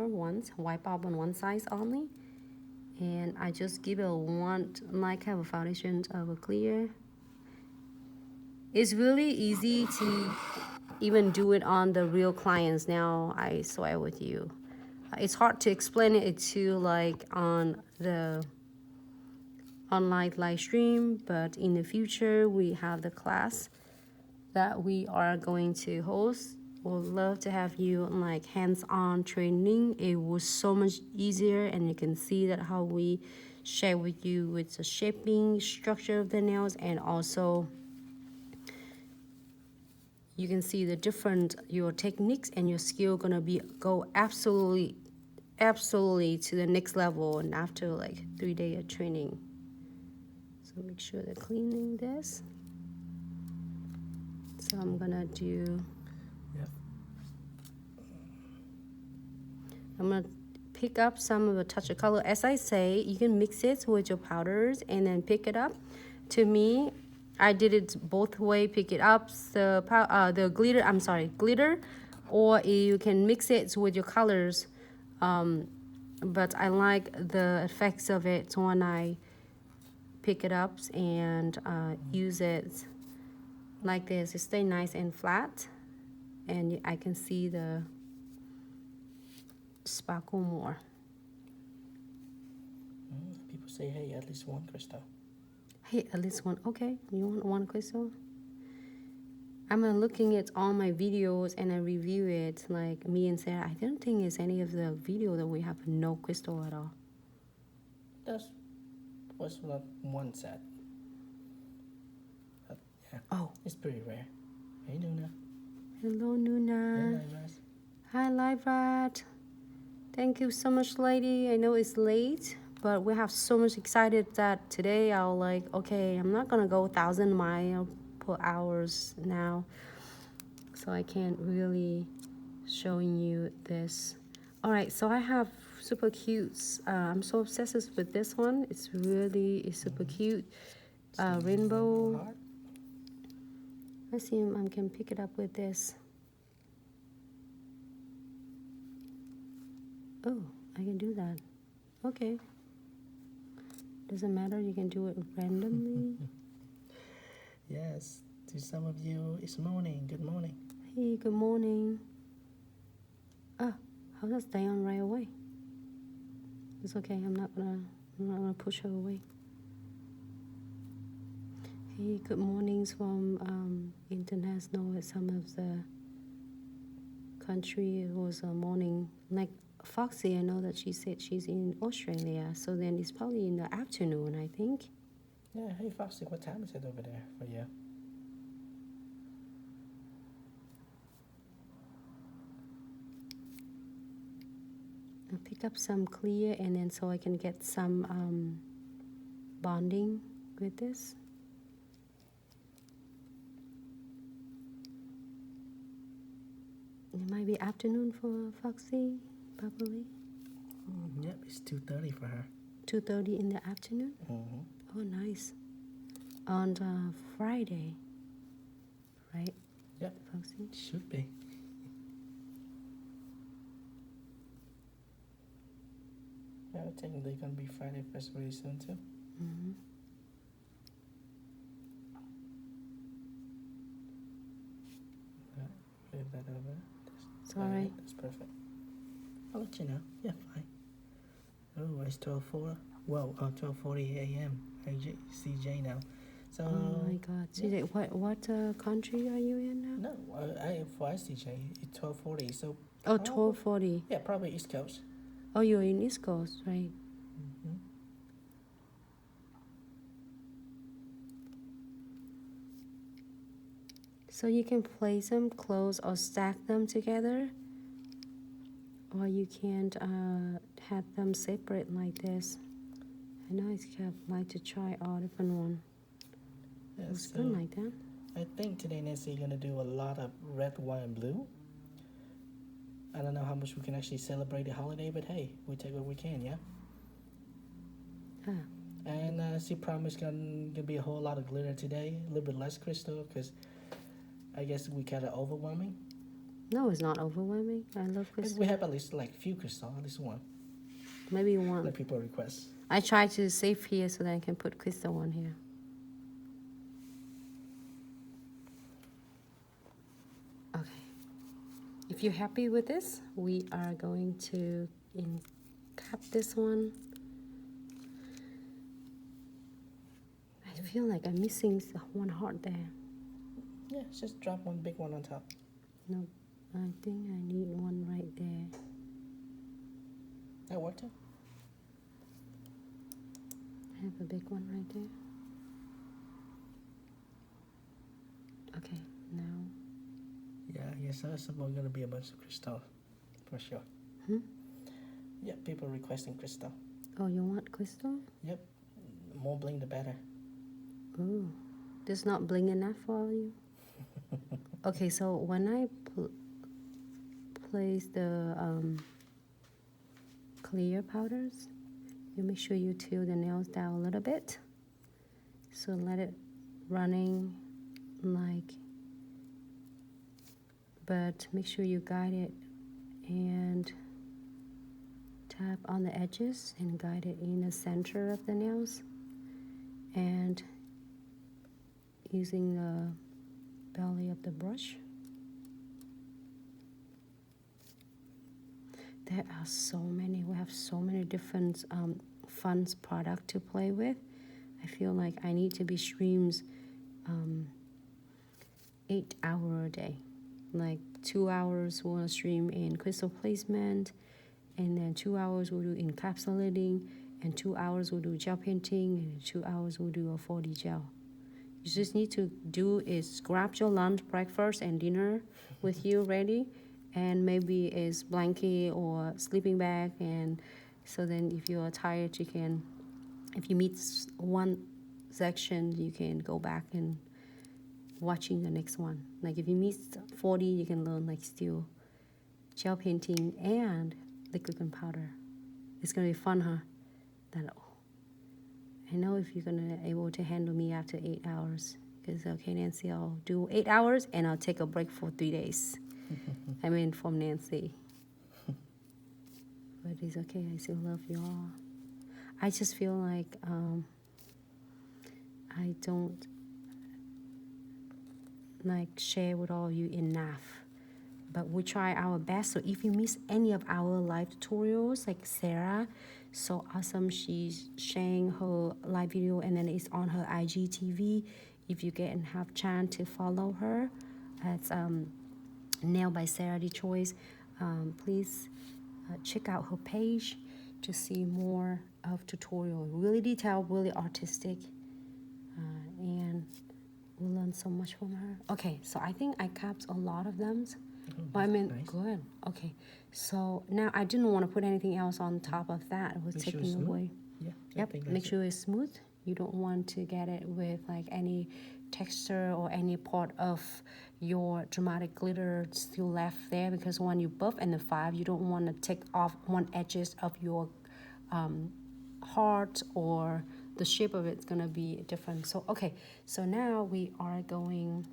once, wipe up on one side only, and I just give it one, like have a foundation of a clear. It's really easy to even do it on the real clients now, I swear with you. It's hard to explain it to like on the online live stream, but in the future we have the class that we are going to host. We'd love to have you like hands-on training. It was so much easier, and you can see that how we share with you with the shaping structure of the nails, and also you can see the different your techniques and your skill gonna be go absolutely to the next level, and after like 3 days of training. So make sure they're cleaning this. So I'm gonna do, I'm gonna pick up some of the touch of color. As I say, you can mix it with your powders and then pick it up. To me, I did it both way. Pick it up, the glitter, or you can mix it with your colors. But I like the effects of it when I pick it up and use it like this. It stays nice and flat, and I can see the sparkle more. People say, hey, at least one crystal. Hey, at least one. Okay, you want one crystal? I'm looking at all my videos and I review it, like me and Sarah. I don't think it's any of the video that we have no crystal at all. That was not one set. Yeah. Oh, it's pretty rare. Hey, Nuna. Hello, Nuna. Hey, Hi, Live. Thank you so much, lady. I know it's late, but we have so much excited that today I'll like, okay, I'm not gonna go 1,000 miles per hours now, so I can't really showing you this. All right, so I have super cute. I'm so obsessed with this one. It's super cute. Rainbow. Let's see if I can pick it up with this. Oh, I can do that. Okay. Doesn't matter, you can do it randomly. Yes, to some of you, it's morning. Good morning. Hey, good morning. Ah, how does Diane right away? It's okay, I'm not gonna push her away. Hey, good mornings from international. Some of the country. It was a morning, like Foxy, I know that she said she's in Australia, so then it's probably in the afternoon, I think. Yeah, hey Foxy, what time is it over there for you? I'll pick up some clear, and then so I can get some bonding with this. It might be afternoon for Foxy, probably. Yep, it's 2:30 for her. 2:30 in the afternoon? Mm-hmm. Oh, nice. On Friday, right? Yep, Foxy? should be. Yeah, technically gonna be Friday first really soon too. Mm-hmm. Move that over. It's all right. That's perfect. I'll let you know. Yeah, fine. Oh, it's 12:04. Well, 12:40 a.m. CJ now. So. Oh my God, CJ, yeah. What country are you in now? No, for CJ it's 12:40. So. Oh, 12:40. Yeah, probably East Coast. Oh, you're in East Coast, right? Mm-hmm. So you can place them close or stack them together, or you can't have them separate like this. I know it's kind of like to try all different one. Yeah, it's so good like that. I think today, Nancy, you're gonna do a lot of red, white, and blue. I don't know how much we can actually celebrate the holiday, but hey, we take what we can, yeah? And she promised gonna be a whole lot of glitter today, a little bit less crystal, because I guess we kind of overwhelming. No, it's not overwhelming. I love But crystal. we have at least like few crystal, at least one, Maybe one. like people request. I try to save here so that I can put crystal one here. Okay. If you're happy with this, we are going to cap this one. I feel like I'm missing one heart there. Yeah, just drop one big one on top. No, I think I need one right there. That worked too. I have a big one right there. Okay, now. Yeah, yes, that's probably gonna be a bunch of crystal, for sure. Yeah, people requesting crystal. Oh, you want crystal? Yep, more bling the better. Oh, this not bling enough for you? Okay, so when I place the clear powders, you make sure you tilt the nails down a little bit. So let it running like, but make sure you guide it and tap on the edges and guide it in the center of the nails. And using the belly of the brush. There are so many. We have so many different fun product to play with. I feel like I need to be streams 8 hours a day. Like 2 hours we'll stream in crystal placement, and then 2 hours we'll do encapsulating, and 2 hours we'll do gel painting, and 2 hours we'll do a 4D gel. You just need to do is grab your lunch, breakfast, and dinner with you ready, and maybe is blanket or sleeping bag, and so then if you are tired, you can, if you meet one section, you can go back and watching the next one. Like if you meet 40, you can learn like still gel painting and liquid and powder. It's gonna be fun, huh? That. I know if you're gonna able to handle me after 8 hours, because okay, Nancy, I'll do 8 hours and I'll take a break for 3 days. I mean, from Nancy. But it's okay. I still love you all. I just feel like I don't like share with all of you enough. But we try our best. So if you miss any of our live tutorials, like Sarah, so awesome, she's sharing her live video and then it's on her IGTV. If you get and have chance to follow her, it's Nail by Sarah D Choice. Please check out her page to see more of tutorial. Really detailed, really artistic, and we learned so much from her. Okay, so I think I capped a lot of them. I mean, nice. Good. Okay, so now I didn't want to put anything else on top of that. It was make taking sure away. Yeah. Yep. Make sure it's smooth. You don't want to get it with like any texture or any part of your dramatic glitter still left there, because when you buff and the 5, you don't want to take off one edges of your heart, or the shape of it's gonna be different. So okay, so now we are going